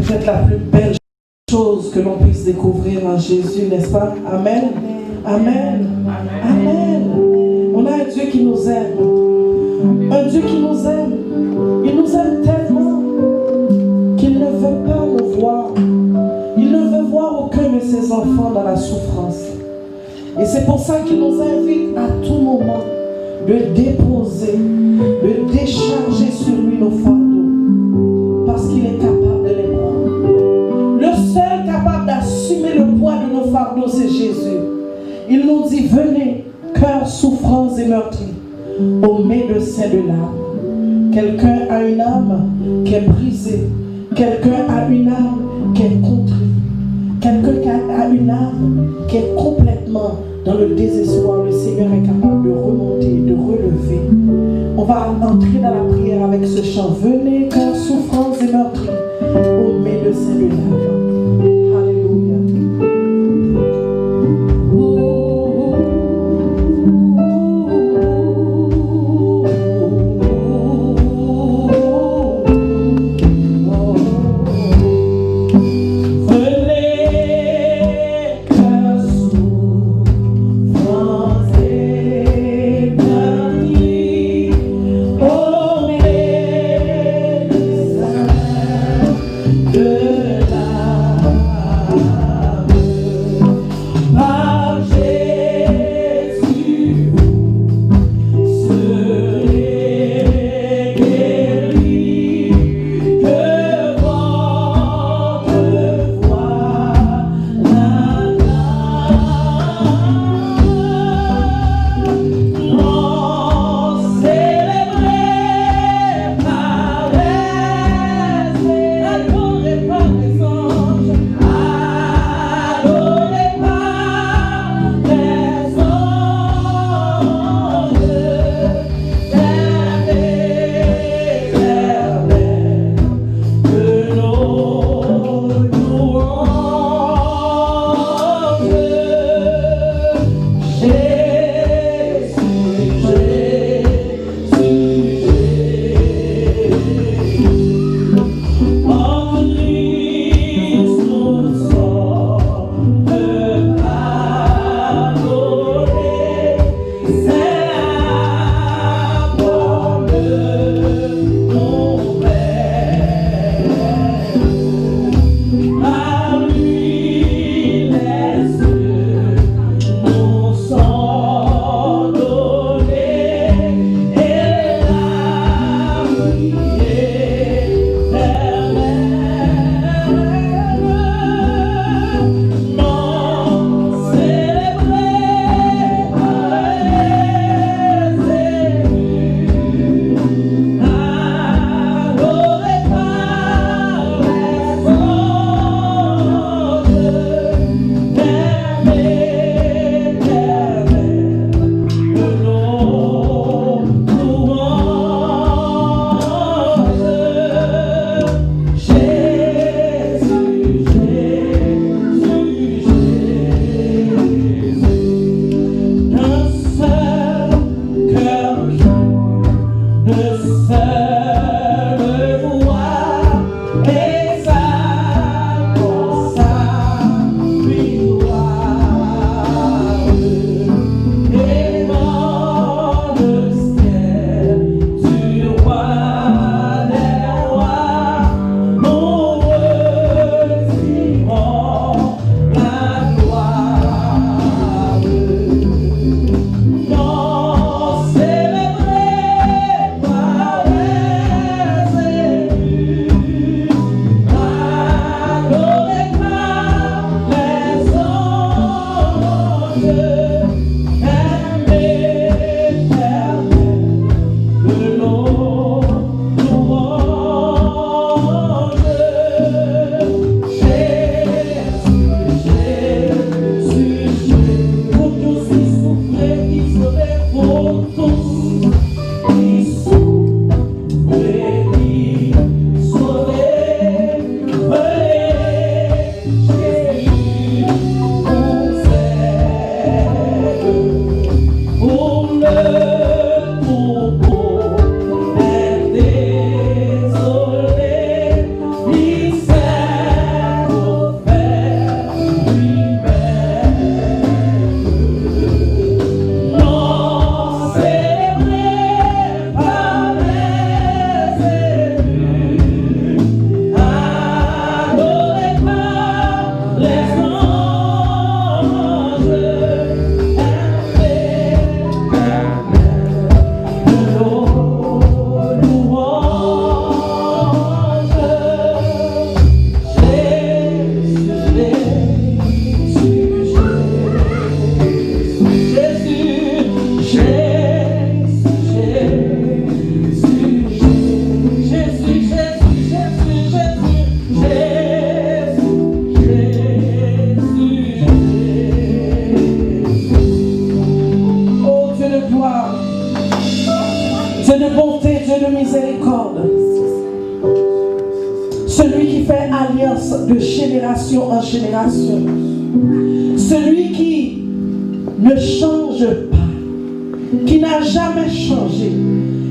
Vous êtes la plus belle chose que l'on puisse découvrir en Jésus, n'est-ce pas? Amen. Amen. Amen. On a un Dieu qui nous aime. Un Dieu qui nous aime. Il nous aime tellement qu'il ne veut pas nous voir. Il ne veut voir aucun de ses enfants dans la souffrance. Et c'est pour ça qu'il nous invite à tout moment de déposer, de décharger sur lui nos fardeaux. Parce qu'il est capable de les prendre. Le seul capable d'assumer le poids de nos fardeaux, c'est Jésus. Il nous dit, venez, cœur souffrants et meurtris, au médecin de l'âme. Quelqu'un a une âme qui est brisée. Quelqu'un a une âme qui est contrite. Quelqu'un a une âme qui est complètement dans le désespoir. Le Seigneur est capable de remonter, de relever. On va entrer dans la prière avec ce chant. Venez, cœur souffrants et meurtris, au médecin de l'âme. Alléluia. celui qui fait alliance de génération en génération, celui qui ne change pas, qui n'a jamais changé,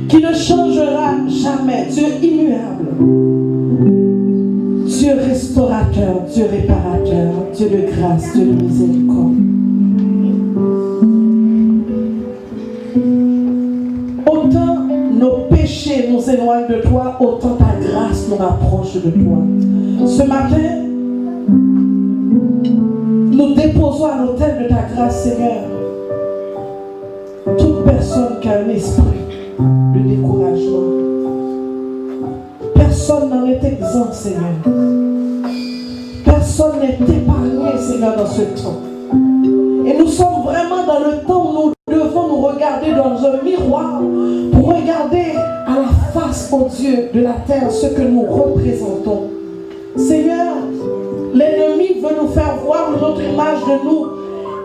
qui ne changera jamais, Dieu immuable, Dieu restaurateur, Dieu réparateur, Dieu de grâce, Dieu de miséricorde. Autant nos péchés nous éloignent de toi, autant ta grâce nous rapproche de toi. Ce matin, nous déposons à l'autel de ta grâce, Seigneur, toute personne qui a un esprit de découragement. Personne n'en est exempt, Seigneur. Personne n'est épargné, Seigneur, dans ce temps. Et nous sommes vraiment dans le temps où nous devons nous regarder dans un miroir pour regarder à la face, oh Dieu, de la terre ce que nous représentons. Seigneur, l'ennemi veut nous faire voir une autre image de nous.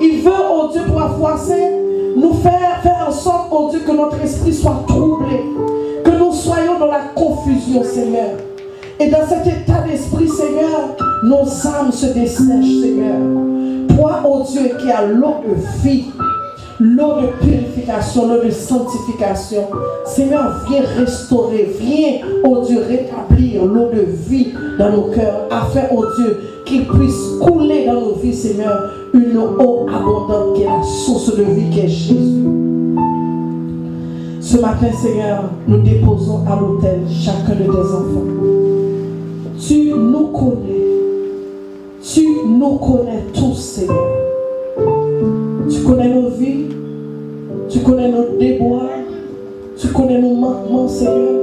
Il veut, oh Dieu, parfois, nous faire en sorte, oh Dieu, que notre esprit soit troublé, que nous soyons dans la confusion, Seigneur. Et dans cet état d'esprit, Seigneur, nos âmes se dessèchent, Seigneur. Toi, oh Dieu, qui as l'eau de vie, l'eau de purification, l'eau de sanctification, Seigneur, viens restaurer, viens, oh Dieu, rétablir l'eau de vie dans nos cœurs, afin, oh Dieu, qu'il puisse couler dans nos vies, Seigneur, une eau abondante qui est la source de vie, qui est Jésus. Ce matin, Seigneur, nous déposons à l'autel chacun de tes enfants. Tu nous connais. Tu nous connais tous, Seigneur. Tu connais nos vies. Tu connais nos déboires. Tu connais nos manquements, Seigneur.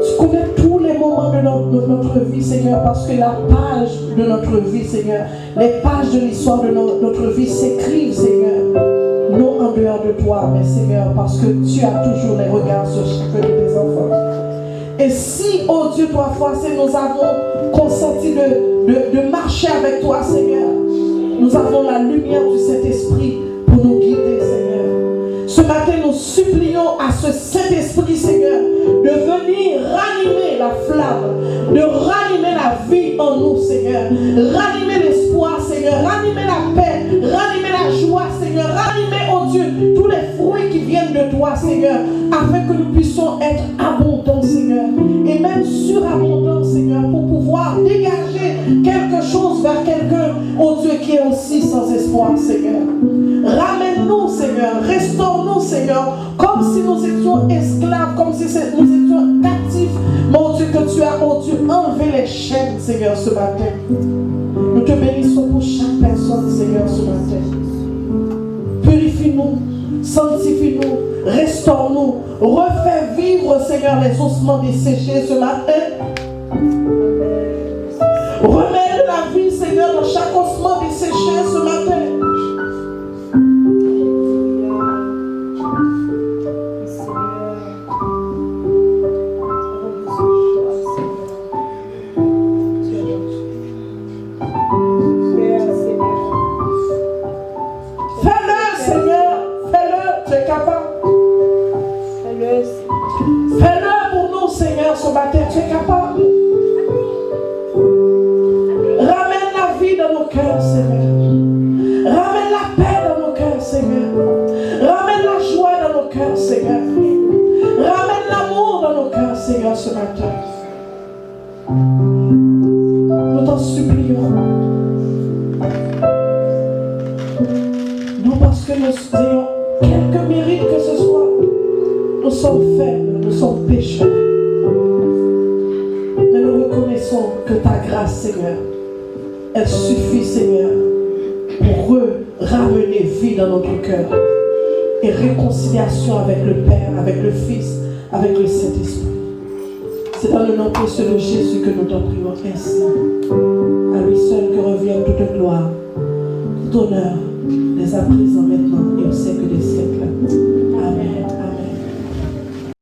Tu connais tous les moments de notre vie, Seigneur, parce que la page de notre vie, Seigneur, les pages de l'histoire de notre vie s'écrivent, Seigneur. Non en dehors de toi, mais Seigneur, parce que tu as toujours les regards sur chacun de tes enfants. Et si, oh Dieu, toi, nous avons consenti de marcher avec toi, Seigneur, nous avons la lumière du Saint-Esprit pour nous guider, Seigneur. Ce matin, nous supplions à ce Saint-Esprit, Seigneur, de venir ranimer la flamme, de ranimer la vie en nous, Seigneur. Ranimer l'espoir, Seigneur. Ranimer la paix, ranimer la joie, Seigneur. Ranimer, oh Dieu, tous les fruits qui viennent de toi, Seigneur, afin que nous puissions être abondants, Seigneur. Et même surabondants, Seigneur, pour pouvoir dégager quelque chose vers quelqu'un, oh Dieu, qui est aussi sans espoir, Seigneur. Ramène-nous, Seigneur. Restaure-nous, Seigneur, comme si nous étions esclaves, comme si nous étions captifs. Mon Dieu, que tu as, oh Dieu, enlevé les chaînes, Seigneur, ce matin. Nous te bénissons pour chaque personne, Seigneur, ce matin. Purifie-nous, sanctifie-nous, restaure-nous, refais vivre, Seigneur, les ossements desséchés ce matin. Remets de la vie, Seigneur, dans chaque ossement desséché ce matin. Fais-le pour nous, Seigneur, ce matin. Tu es capable. Ramène la vie dans nos cœurs, Seigneur. Ramène la paix dans nos cœurs, Seigneur. Ramène la joie dans nos cœurs, Seigneur. Ramène l'amour dans nos cœurs, Seigneur, ce matin. Nous t'en supplions. Non parce que nous ayons quelque mérite que ce soit. Nous sommes faibles, nous sommes pécheurs. Mais nous reconnaissons que ta grâce, Seigneur, elle suffit, Seigneur, pour ramener vie dans notre cœur et réconciliation avec le Père, avec le Fils, avec le Saint-Esprit. C'est dans le nom précieux de Jésus que nous t'en prions ainsi. À lui seul que revient toute gloire, tout honneur, dès à présent, maintenant et au siècle des siècles.